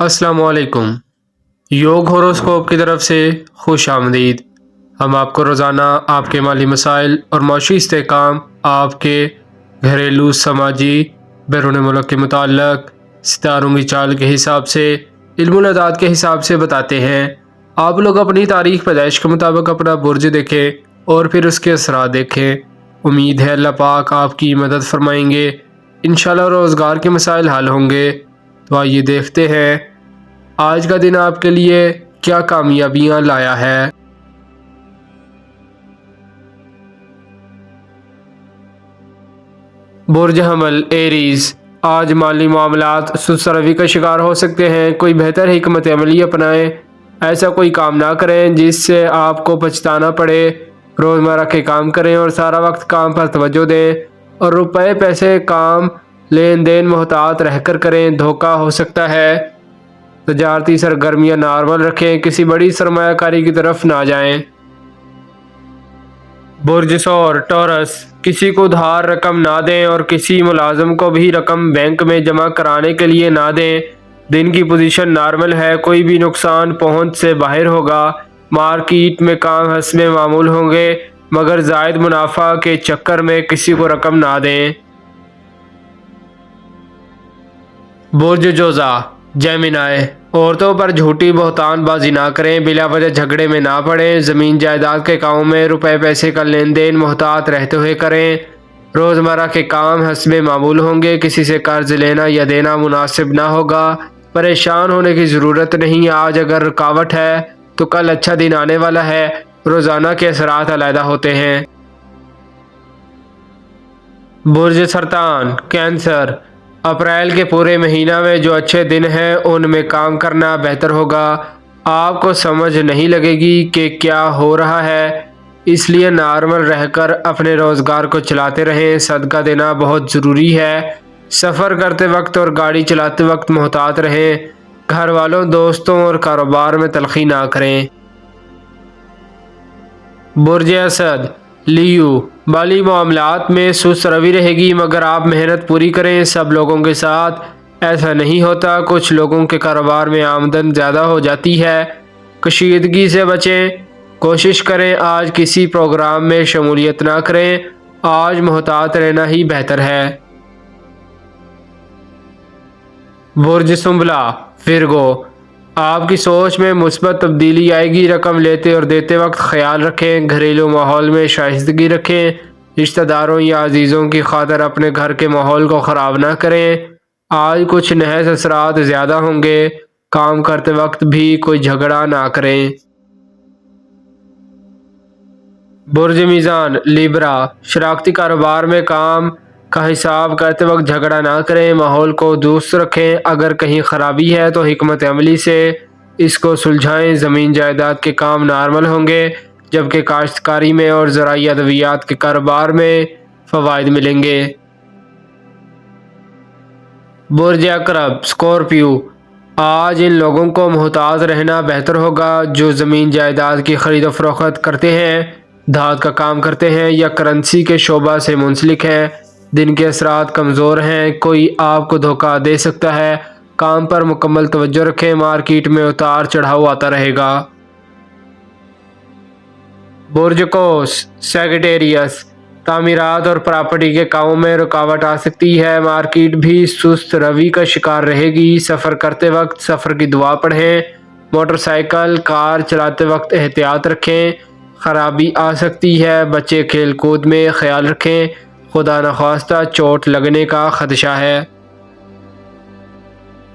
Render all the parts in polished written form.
अस्सलाम वालेकुम। योग होरोस्कोप की तरफ से खुश आमदीद। हम आपको रोज़ाना आपके माली मसाइल और माशी इस्तेहकाम, आपके घरेलू, समाजी, बैरून मुल्क के मुताल्लक सितारों की चाल के हिसाब से, इल्मुल अदाद के हिसाब से बताते हैं। आप लोग अपनी तारीख पैदाइश के मुताबिक अपना बुर्ज देखें और फिर उसके असरात देखें। उम्मीद है अल्लाह पाक आपकी मदद फरमाएंगे। इंशाल्लाह रोज़गार के मसाइल हल होंगे। तो आइए देखते हैं आज का दिन आपके लिए क्या कामयाबियां लाया है। बुर्ज हमल एरीज, आज माली मामलात सुस्त रवि का शिकार हो सकते हैं। कोई बेहतर हिकमत अमली अपनाएं। ऐसा कोई काम ना करें जिससे आपको पछताना पड़े। रोज़मर्रा के काम करें और सारा वक्त काम पर तवज्जो दें और रुपए पैसे काम लेन देन मोहतात रहकर करें, धोखा हो सकता है। तजारती सरगर्मियाँ नॉर्मल रखें, किसी बड़ी सरमायाकारी की तरफ ना जाएं। बुर्ज सौर टॉरस, किसी को उधार रकम ना दें और किसी मुलाजम को भी रकम बैंक में जमा कराने के लिए ना दें। दिन की पोजीशन नॉर्मल है, कोई भी नुकसान पहुंच से बाहर होगा। मार्केट में काम हस्बे मामूल होंगे, मगर जायद मुनाफा के चक्कर में किसी को रकम ना दें। बुर्ज जोजा जेमिनाई, औरतों पर झूठी बहतानबाजी ना करें, बिला वजह झगड़े में ना पड़ें। ज़मीन जायदाद के कामों में रुपए पैसे का लेन देन मोहतात रहते हुए करें। रोज़मर्रा के काम हस्बे मामूल होंगे, किसी से कर्ज लेना या देना मुनासिब ना होगा। परेशान होने की ज़रूरत नहीं, आज अगर रुकावट है तो कल अच्छा दिन आने वाला है। रोज़ाना के असरात अलहदा होते हैं। बुर्ज सरतान कैंसर, अप्रैल के पूरे महीना में जो अच्छे दिन हैं उनमें काम करना बेहतर होगा। आपको समझ नहीं लगेगी कि क्या हो रहा है, इसलिए नॉर्मल रहकर अपने रोज़गार को चलाते रहें। सदका देना बहुत ज़रूरी है। सफ़र करते वक्त और गाड़ी चलाते वक्त मोहतात रहें। घर वालों, दोस्तों और कारोबार में तलखी ना करें। बुर्ज असद लियो, माली मामलात में सुस्त रवि रहेगी, मगर आप मेहनत पूरी करें। सब लोगों के साथ ऐसा नहीं होता, कुछ लोगों के कारोबार में आमदन ज़्यादा हो जाती है। कशीदगी से बचें, कोशिश करें आज किसी प्रोग्राम में शमूलियत ना करें। आज मोहतात रहना ही बेहतर है। बुर्ज सुंबला फिरगो, आपकी सोच में मुस्बत तब्दीली आएगी। रकम लेते और देते वक्त ख्याल रखें। घरेलू माहौल में शाइस्तगी रखें। रिश्तेदारों या अजीज़ों की खातिर अपने घर के माहौल को ख़राब ना करें। आज कुछ नहस असरात ज़्यादा होंगे। काम करते वक्त भी कोई झगड़ा ना करें। बुर्ज मीज़ान लिब्रा, शराकती कारोबार में काम का हिसाब करते वक्त झगड़ा ना करें। माहौल को दुरुस्त रखें। अगर कहीं ख़राबी है तो हिकमत अमली से इसको सुलझाएं। ज़मीन जायदाद के काम नॉर्मल होंगे, जबकि काश्तकारी में और ज़राई अद्वियात के कारोबार में फ़वाइद मिलेंगे। बुर्ज अकरब स्कॉर्पियो, आज इन लोगों को मोहतात रहना बेहतर होगा जो ज़मीन जायदाद की खरीद फरोख्त करते हैं, धात का काम करते हैं या करेंसी के शोबा से मुंसलिक हैं। दिन के असरात कमज़ोर हैं, कोई आपको धोखा दे सकता है। काम पर मुकम्मल तवज्जो रखें, मार्केट में उतार चढ़ाव आता रहेगा। बुर्ज कोस सेक्रेटेरियस, तामीरात और प्रॉपर्टी के कामों में रुकावट आ सकती है। मार्केट भी सुस्त रवि का शिकार रहेगी। सफ़र करते वक्त सफ़र की दुआ पढ़ें। मोटरसाइकिल कार चलाते वक्त एहतियात रखें, ख़राबी आ सकती है। बच्चे खेल कूद में ख्याल रखें, खुदा न खास्ता चोट लगने का खदशा है।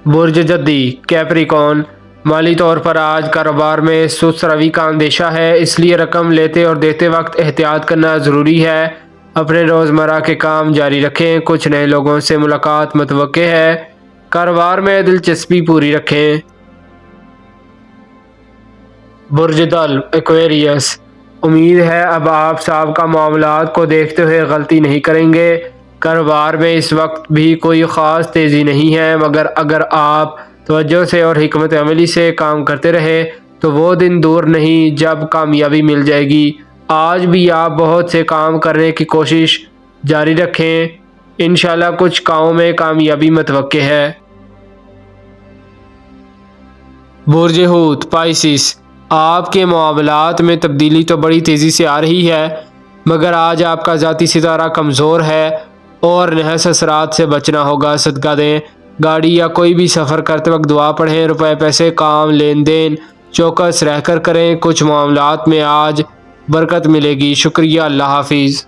बुर्ज जद्दी कैप्रिकॉन, माली तौर पर आज कारोबार में सुस्त रवि का अंदेशा है, इसलिए रकम लेते और देते वक्त एहतियात करना ज़रूरी है। अपने रोज़मर्रा के काम जारी रखें। कुछ नए लोगों से मुलाकात मुतवक्के है। कारोबार में दिलचस्पी पूरी रखें। बुर्ज दल एक्वेरियस, उम्मीद है अब आप साहब मामलात को देखते हुए गलती नहीं करेंगे। कारोबार में इस वक्त भी कोई ख़ास तेज़ी नहीं है, मगर अगर आप तवज्जो से और हिकमत अमली से काम करते रहे तो वो दिन दूर नहीं जब कामयाबी मिल जाएगी। आज भी आप बहुत से काम करने की कोशिश जारी रखें। इंशाल्लाह कुछ कामों में कामयाबी मुतवक्के है। برج حوت پائسس، آپ کے معاملات میں تبدیلی تو بڑی تیزی سے آ رہی ہے، مگر آج آپ کا ذاتی ستارہ کمزور ہے اور نحس اثرات سے بچنا ہوگا۔ صدقہ دیں، گاڑی یا کوئی بھی سفر کرتے وقت دعا پڑھیں، روپے پیسے کام لین دین چوکس رہ کر کریں، کچھ معاملات میں آج برکت ملے گی۔ شکریہ، اللہ حافظ۔